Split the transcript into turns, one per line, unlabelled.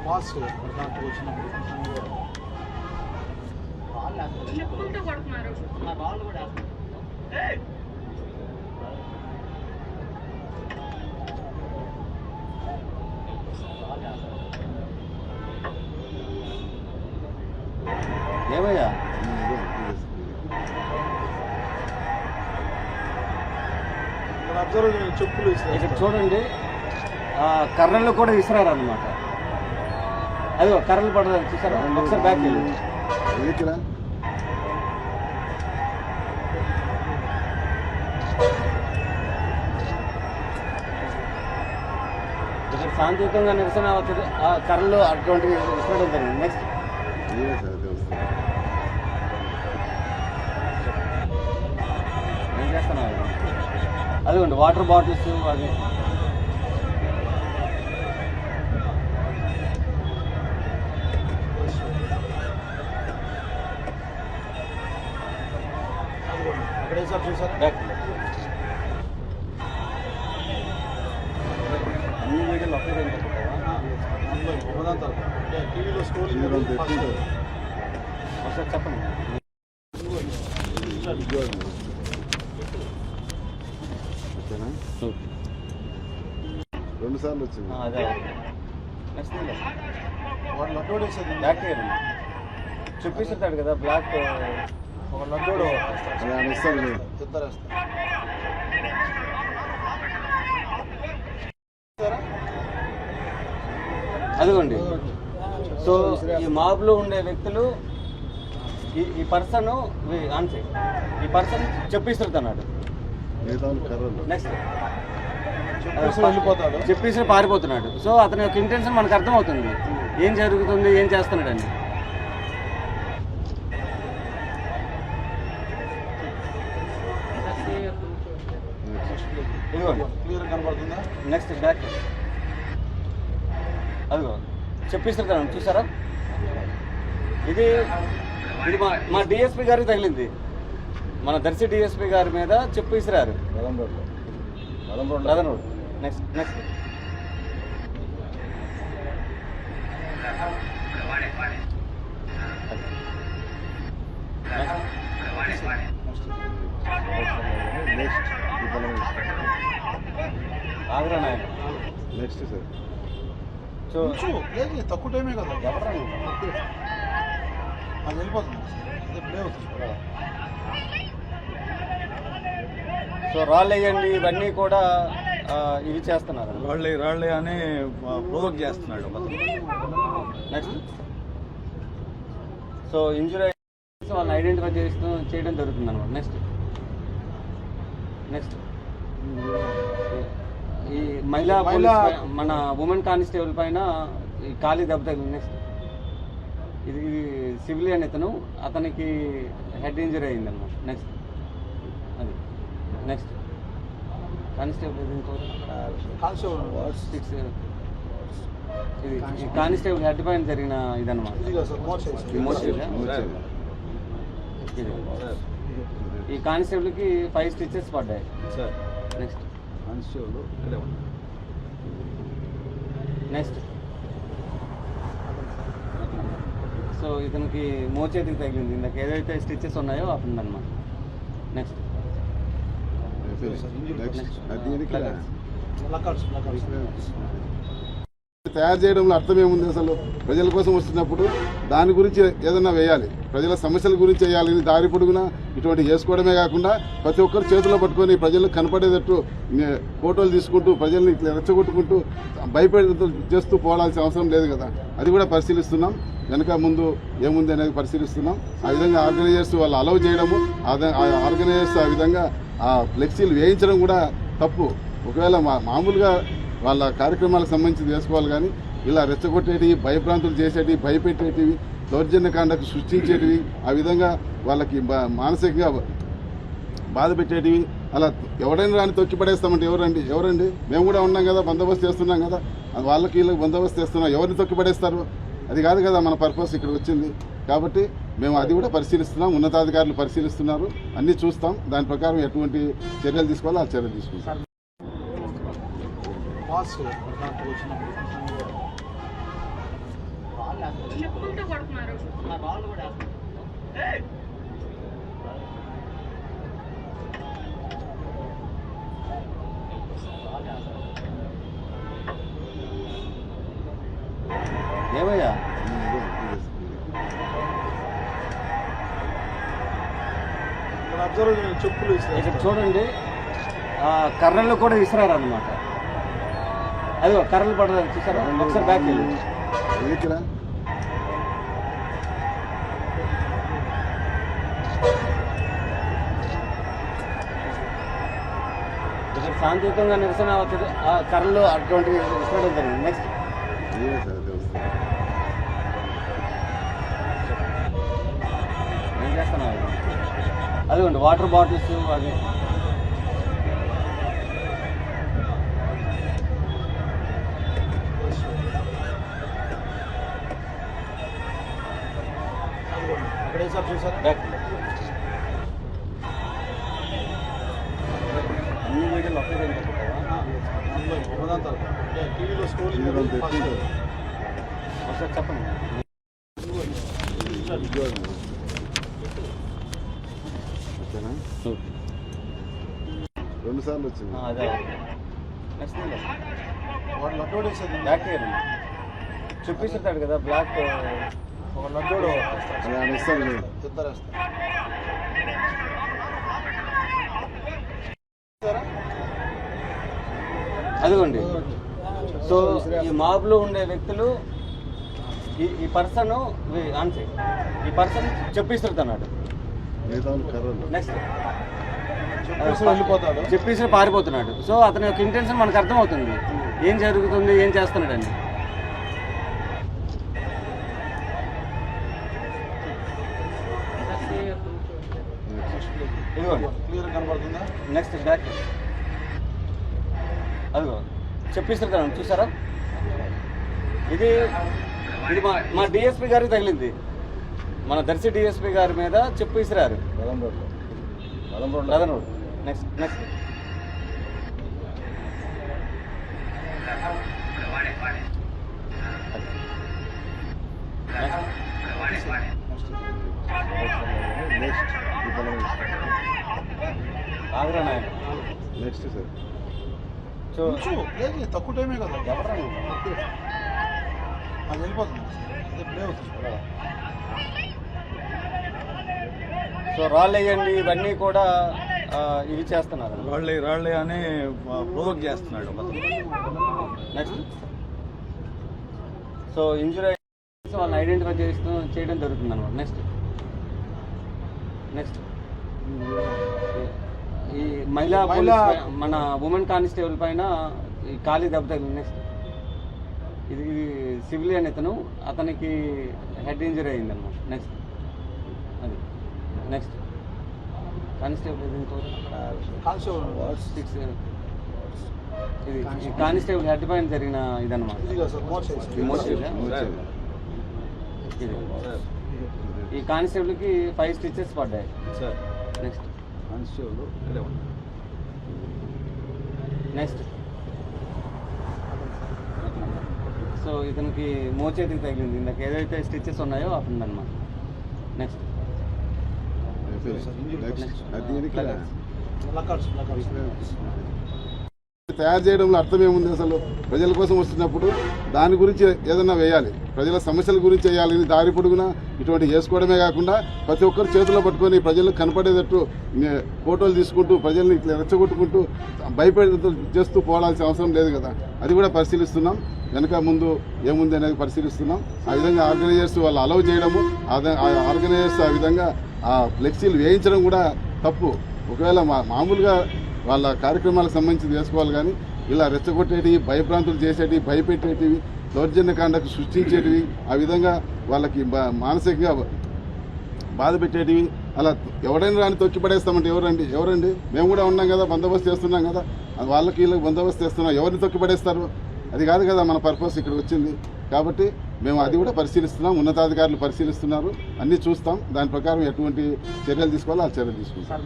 Pass దాంట్లో వచ్చినప్పుడు వాళ్ళు కూడా
ఏమయ్యా
అబ్జర్వ్ చెప్పులు
ఇక్కడ చూడండి, కర్రలు కూడా విసిరారు అనమాట. అదిగో కర్రలు పడదు చూసారా, ఒకసారి బ్యాక్ వెళ్ళి
ఇక్కడ
శాంతియుతంగా నిరసన కర్రలు అటువంటి విసరడం జరిగింది. నెక్స్ట్ ఏం చేస్తున్నావు? అదిగోండి వాటర్ బాటిల్స్ అది
అక్కడే సార్ చూసారా
బ్యాక్. అన్ని వీడియోలు ఒకే దగ్గర
టీవీలో స్టోరీ
ఒకసారి చెప్పండి.
2 సార్లు వచ్చింది.
అదే నెక్స్ట్
వాళ్ళు అడ్వర్ట్ వేసేది
బ్యాక్ చూపిస్తాడు కదా బ్లాక్
వాళ్ళు అడ్వర్ట్
ఇస్తాను
ఇద్దరు
అదిగోండి. సో ఈ మాబ్లో ఉండే వ్యక్తులు ఈ పర్సన్ ఆన్సర్ ఈ పర్సన్ చెప్పిస్తున్నాడు. నెక్స్ట్
వెళ్ళిపోతాడు,
చెప్పేసి పారిపోతున్నాడు. సో అతని యొక్క ఇంటెన్షన్ మనకు అర్థమవుతుంది, ఏం జరుగుతుంది, ఏం చేస్తున్నాడని. ఇదిగోండి
క్లియర్ కనబడుతుందా?
Next back. అదిగో చెప్పిస్తున్నాను చూసారా, ఇది ఇది మా డిఎస్పీ గారికి తగిలింది. మన దర్శి డిఎస్పీ గారి మీద చెప్పు ఇసిరారు. రదన్ రోడ్. నెక్స్ట్ నెక్స్ట్ ఆగ్రా నాయన.
నెక్స్ట్ సార్
సో
లేదు తక్కువ టైమే కదా,
ఎవరా
అది వెళ్ళిపోతుంది, అదే ప్లే అవుతుంది.
సో రాళ్ళు వేయండి ఇవన్నీ కూడా ఇవి చేస్తున్నారు.
రాళ్ళే అని ప్రొవోక్ చేస్తున్నాడు.
నెక్స్ట్ సో ఇంజురీ వాళ్ళని ఐడెంటిఫై చేయడం జరుగుతుంది అనమాట. నెక్స్ట్ నెక్స్ట్ ఈ మహిళా మన ఉమెన్ కానిస్టేబుల్ పైన ఈ ఖాళీ దెబ్బ తగిలింది. నెక్స్ట్ ఇది సివిలియన్ అతనికి హెడ్ ఇంజరీ అయింది అనమాట. నెక్స్ట్ అది నెక్స్ట్ కానిస్టేబుల్ ఇంకోటి ఇది ఈ కానిస్టేబుల్ హెడ్ పైన జరిగిన ఇదన్నమాట. ఇది ఈ కానిస్టేబుల్కి 5 స్టిచెస్ పడ్డాయి. నెక్స్ట్
కానిస్టేబుల్ ఇక్కడే ఉన్నాడు.
నెక్స్ట్ సో ఇతనికి మోచేతికి తగిలింది. ఇందాక ఏదైతే స్టిచెస్ ఉన్నాయో అప్పుడు అనమాట. నెక్స్ట్
తయారు చేయడంలో అర్థం ఏముంది? అసలు ప్రజల కోసం వస్తున్నప్పుడు దాని గురించి ఏదన్నా వేయాలి, ప్రజల సమస్యల గురించి వేయాలని దారి పొడుగునా ఇటువంటి చేసుకోవడమే కాకుండా ప్రతి ఒక్కరు చేతిలో పట్టుకొని ప్రజలకు కనపడేటట్టు ఫోటోలు తీసుకుంటూ ప్రజల్ని ఇట్లా రెచ్చగొట్టుకుంటూ భయపెడుతూ చేస్తూ పోవాల్సిన అవసరం లేదు కదా. అది కూడా పరిశీలిస్తున్నాం, వెనక ముందు ఏముంది అనేది పరిశీలిస్తున్నాం. ఆ విధంగా ఆర్గనైజర్స్ వాళ్ళు అలౌ చేయడము, ఆ ఆర్గనైజర్స్ ఆ విధంగా ఆ ఫ్లెక్సీలు వేయించడం కూడా తప్పు. ఒకవేళ మామూలుగా వాళ్ళ కార్యక్రమాలకు సంబంధించి చేసుకోవాలి, కానీ ఇలా రెచ్చగొట్టేటివి, భయభ్రాంతులు చేసేటివి, భయపెట్టేటివి, దౌర్జన్యకాండకు సృష్టించేటివి, ఆ విధంగా వాళ్ళకి మానసికంగా బాధ పెట్టేటివి, అలా ఎవరైనా రాని తొక్కి పడేస్తామంటే ఎవరండి? మేము కూడా ఉన్నాం కదా, బందోబస్తు చేస్తున్నాం కదా, వాళ్ళకి వీళ్ళకి బందోబస్తు చేస్తున్నాం, ఎవరిని తొక్కి పడేస్తారు? అది కాదు కదా మన పర్పస్ ఇక్కడ వచ్చింది. కాబట్టి మేము అది కూడా పరిశీలిస్తున్నాం, ఉన్నతాధికారులు పరిశీలిస్తున్నారు, అన్నీ చూస్తాం, దాని ప్రకారం ఎటువంటి చర్యలు తీసుకోవాలో ఆ చర్యలు తీసుకుంటాం.
చెప్పుకుంటూ కొడుతున్నారు.
ఏమయ్యా
ఇక్కడ అబ్జర్వ్ చేయండి, చెప్పులు
ఇక్కడ
ఇస్తారు.
చూడండి, కర్రలు కూడా విసిరారు అనమాట. అదిగో కర్రలు పడలేదు చూసారా, ఒకసారి బ్యాక్ వెళ్ళి
ఏంటిరా
ఇక్కడ శాంతియుతంగా నిరసన అవుతుంది, ఆ కర్రలు అటువంటి విసిరడం జరిగింది. నెక్స్ట్
ఏ సార్ తెలుసు.
ఏం చేస్తున్నావు? అదిగోండి వాటర్ బాటిల్స్ అది
అక్కడ వేసారు చూసారా?
బ్యాక్. అన్ని వీడియోలు ఒకే దగ్గర పెట్టావా?
ఒకదాంతో టీవీలో స్క్రోలింగ్
ఇదంతా ఎక్కువ ఉంటుంది.
ఒకసారి చెప్పండి.
ఓకేనా? 2 సార్లు వచ్చింది.
అదే నెక్స్ట్
వాడు లడ్డోడు వేసేది
బ్యాక్ ఇయర్ చూపిస్తాడు కదా బ్లాక్.
ఒక లడ్డోడు
అది ఆయన ఇస్తాడు లేదు.
ఇద్దరు వేస్తారు.
అదిగోండి. సో ఈ మాబ్లో ఉండే వ్యక్తులు ఈ పర్సన్ ఆన్సర్ ఈ పర్సన్ చెప్పిస్తున్నాడు.
మిగతా వాళ్ళు కర్రలు.
నెక్స్ట్
చెప్పేసి వెళ్ళిపోతాడు.
చెప్పేసి పారిపోతున్నాడు. సో అతని యొక్క ఇంటెన్షన్ మనకు అర్థమవుతుంది, ఏం జరుగుతుంది, ఏం చేస్తున్నాడని. ఇదిగోండి
క్లియర్ కనబడుతుందా?
Next back. అదిగో చెప్పిస్తున్నాను చూసారా, ఇది ఇది మా డిఎస్పీ గారికి తగిలింది. మన దర్శి డిఎస్పీ గారి మీద చెప్పు ఇసిరారు. రదన్ రోడ్. నెక్స్ట్ నెక్స్ట్
నెక్స్ట్ ఈ పొలం ఇస్తాడు.
ఆగ్రా నాయన.
నెక్స్ట్ సార్
సో
కొంచెం లేదు, తక్కువ టైమే కదా.
ఎవరా
అది వెళ్ళిపోతుంది. అదే ప్లే అవుతుంది.
సో రాళ్ళు వేయండి ఇవన్నీ కూడా ఇవి చేస్తున్నారు.
రాళ్ళే అని ప్రొవోక్ చేస్తున్నాడు అతను.
నెక్స్ట్ సో ఇంజురీ వాళ్ళని ఐడెంటిఫై చేయడం జరుగుతుంది అనమాట. నెక్స్ట్ నెక్స్ట్ ఈ మహిళా మన ఉమెన్ కానిస్టేబుల్ పైన ఈ ఖాళీ దెబ్బ తగిలింది. నెక్స్ట్ ఇది సివిలియన్ ఇతను, అతనికి హెడ్ ఇంజరీ అయింది అనమాట. నెక్స్ట్ అది నెక్స్ట్ కానిస్టేబుల్ ఇది కానిస్టేబుల్ హెడ్ పైన జరిగిన ఇదన్నమాట. ఇది ఈ కానిస్టేబుల్కి 5 స్టిచెస్ పడ్డాయి.
సార్
నెక్స్ట్
కానిస్టేబుల్ ఇక్కడే ఉన్నాడు.
నెక్స్ట్ సో ఇతనికి మోచేతికి తగిలింది. ఇందాక ఏదైతే స్టిచెస్ ఉన్నాయో అతను అనమాట. నెక్స్ట్
తయారు చేయడంలో అర్థం ఏముంది అసలు? ప్రజల కోసం వస్తున్నప్పుడు దాని గురించి ఏదన్నా వేయాలి, ప్రజల సమస్యల గురించి వేయాలని దారి పొడుగునా ఇటువంటి చేసుకోవడమే కాకుండా ప్రతి ఒక్కరు చేతిలో పట్టుకొని ప్రజలకు కనపడేటట్టు ఫోటోలు తీసుకుంటూ ప్రజల్ని ఇట్లా రెచ్చగొట్టుకుంటూ భయపెడుతూ చేస్తూ పోవాల్సిన అవసరం లేదు కదా. అది కూడా పరిశీలిస్తున్నాం, వెనక ముందు ఏముంది అనేది పరిశీలిస్తున్నాం. ఆ విధంగా ఆర్గనైజర్స్ వాళ్ళు అలౌ చేయడము, ఆ ఆర్గనైజర్స్ ఆ విధంగా ఆ ఫ్లెక్సీలు వేయించడం కూడా తప్పు. ఒకవేళ మామూలుగా వాళ్ళ కార్యక్రమాలకు సంబంధించి చేసుకోవాలి, కానీ ఇలా రెచ్చగొట్టేటివి, భయభ్రాంతులు చేసేటివి, భయపెట్టేటివి, దౌర్జన్యకాండకు సృష్టించేటివి, ఆ విధంగా వాళ్ళకి మానసికంగా బాధ పెట్టేటివి, అలా ఎవరైనా రాని తొక్కి పడేస్తామంటే ఎవరండి? మేము కూడా ఉన్నాం కదా, బందోబస్తు చేస్తున్నాం కదా, వాళ్ళకి వీళ్ళకి బందోబస్తు చేస్తున్నాం, ఎవరిని తొక్కి పడేస్తారు? అది కాదు కదా మన పర్పస్ ఇక్కడ వచ్చింది. కాబట్టి మేము అది కూడా పరిశీలిస్తున్నాం, ఉన్నతాధికారులు పరిశీలిస్తున్నారు, అన్నీ చూస్తాం, దాని ప్రకారం ఎటువంటి చర్యలు తీసుకోవాలో ఆ చర్యలు తీసుకుంటాం.